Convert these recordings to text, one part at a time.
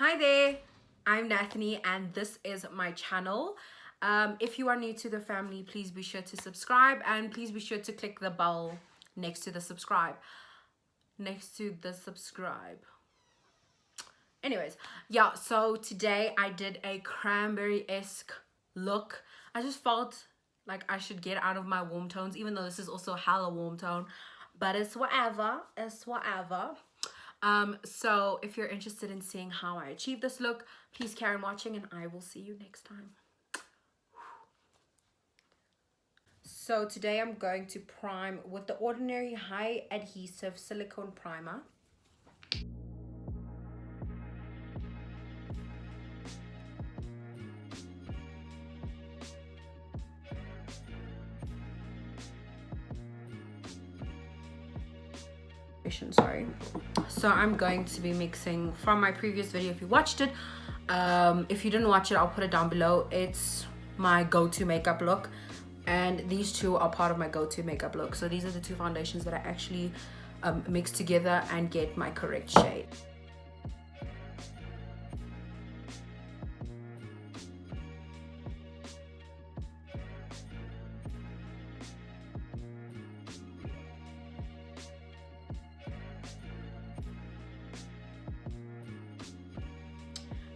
Hi there, I'm Nathanie and this is my channel. If you are new to the family, please be sure to subscribe and please be sure to click the bell next to the subscribe. Anyways, yeah, so today I did a cranberry-esque look. I just felt like I should get out of my warm tones, even though this is also hella warm tone, but it's whatever. So if you're interested in seeing how I achieve this look, please carry on watching and I will see you next time. So today I'm going to prime with the Ordinary High Adhesive Silicone Primer. Sorry. So I'm going to be mixing from my previous video if you watched it. If you didn't watch it, I'll put it down below. It's my go-to makeup look and these two are part of my go-to makeup look. So these are the two foundations that I actually mix together and get my correct shade.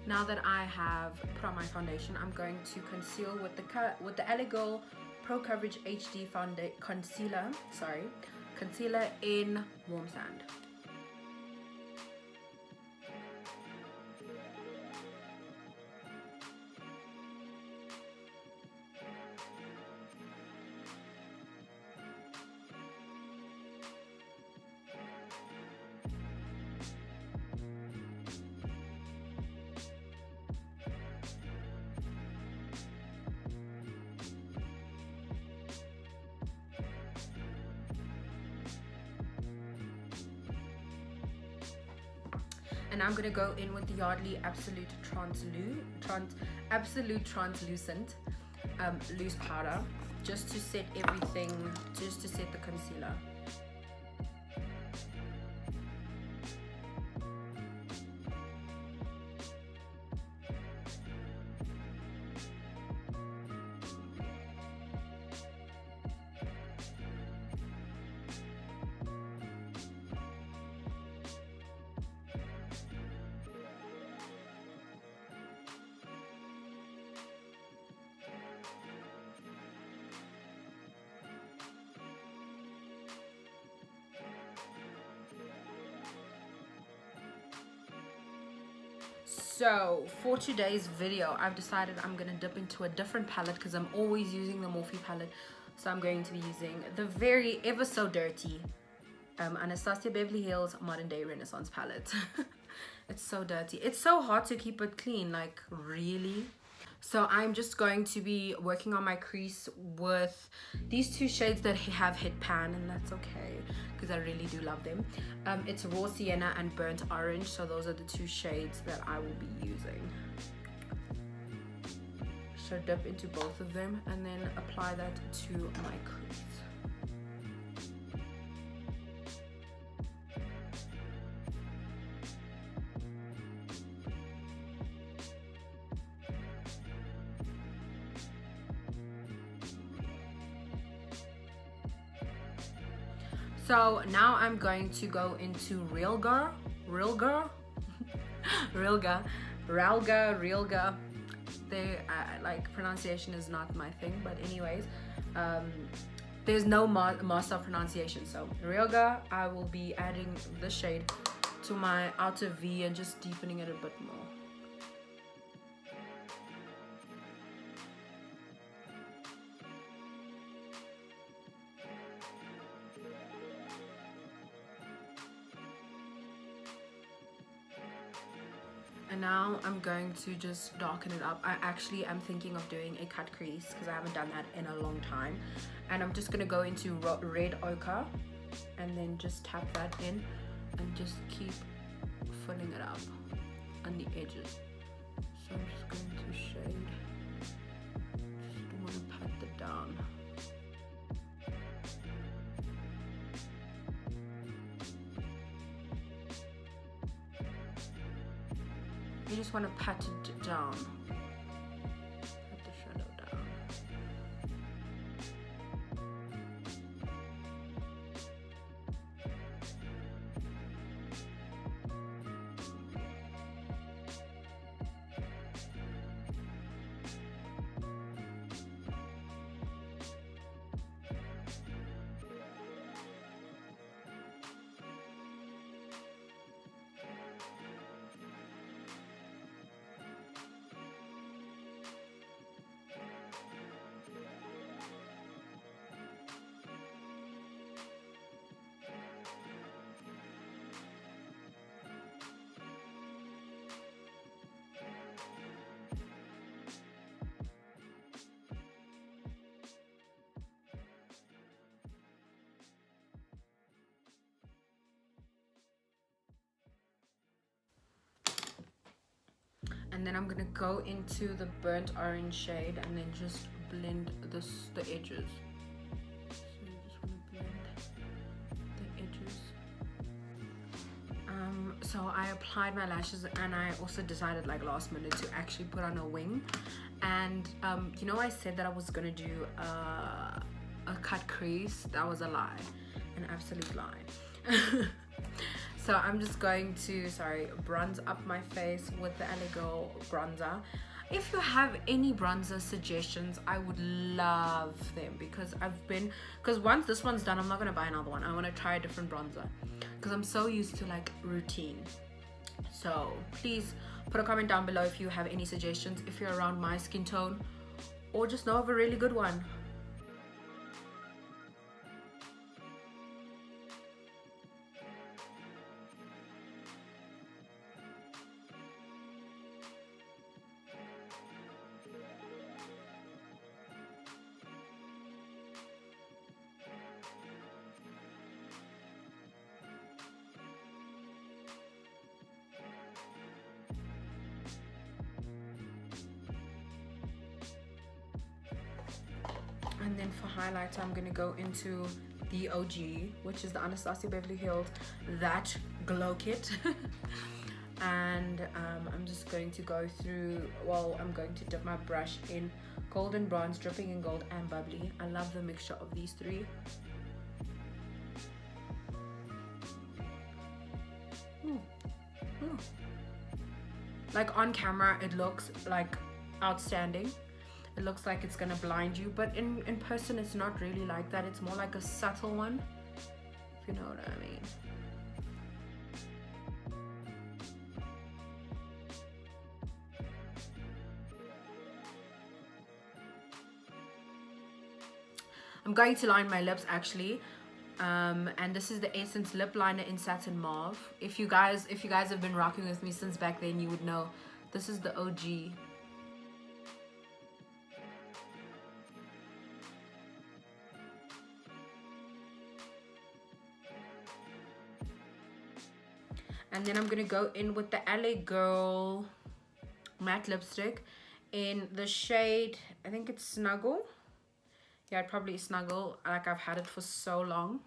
Now that I have put on my foundation, I'm going to conceal with the Elegirl Pro Coverage HD concealer in Warm Sand. And I'm gonna go in with the Yardley Absolute Translucent loose powder, just to set everything, just to set the concealer. So for today's video, I've decided I'm gonna dip into a different palette because I'm always using the Morphe palette. So I'm going to be using the very ever so dirty Anastasia Beverly Hills Modern Day Renaissance palette. It's so dirty. It's so hard to keep it clean, like really. So I'm just going to be working on my crease with these two shades that have hit pan, and that's okay because I really do love them. It's Raw Sienna and Burnt Orange, so those are the two shades that I will be using. So dip into both of them and then apply that to my crease. So now I'm going to go into Ralga. They like, pronunciation is not my thing, but anyways, there's no master of pronunciation. So Ralga, I will be adding the shade to my outer V and just deepening it a bit more. And now I'm going to just darken it up. I actually am thinking of doing a cut crease because I haven't done that in a long time. And I'm just going to go into red ochre and then just tap that in and just keep filling it up on the edges. So I'm just going to shade. Just want to pat it down. You just want to pat it down. Pat the shadow down. And then I'm gonna go into the burnt orange shade and then just blend the edges. So you just want to blend the edges. So I applied my lashes, and I also decided like last minute to actually put on a wing. And you know, I said that I was gonna do a cut crease. That was a lie, an absolute lie. So I'm just going to, bronze up my face with the LA Girl bronzer. If you have any bronzer suggestions, I would love them, because once this one's done, I'm not gonna buy another one. I want to try a different bronzer because I'm so used to like routine. So please put a comment down below if you have any suggestions, if you're around my skin tone, or just know of a really good one. And then for highlighter, I'm gonna go into the OG, which is the Anastasia Beverly Hills That Glow Kit. And I'm just going to go through, I'm going to dip my brush in golden bronze, dripping in gold, and bubbly. I love the mixture of these three. Like on camera, it looks like outstanding. It looks like it's gonna blind you, but in person it's not really like that. It's more like a subtle one, if you know what I mean. I'm going to line my lips actually, and this is the Essence Lip Liner in Satin Mauve. If you guys have been rocking with me since back then, you would know this is the OG. And then I'm gonna go in with the LA Girl matte lipstick in the shade, I think it's Snuggle. Yeah, it probably is Snuggle. Like, I've had it for so long.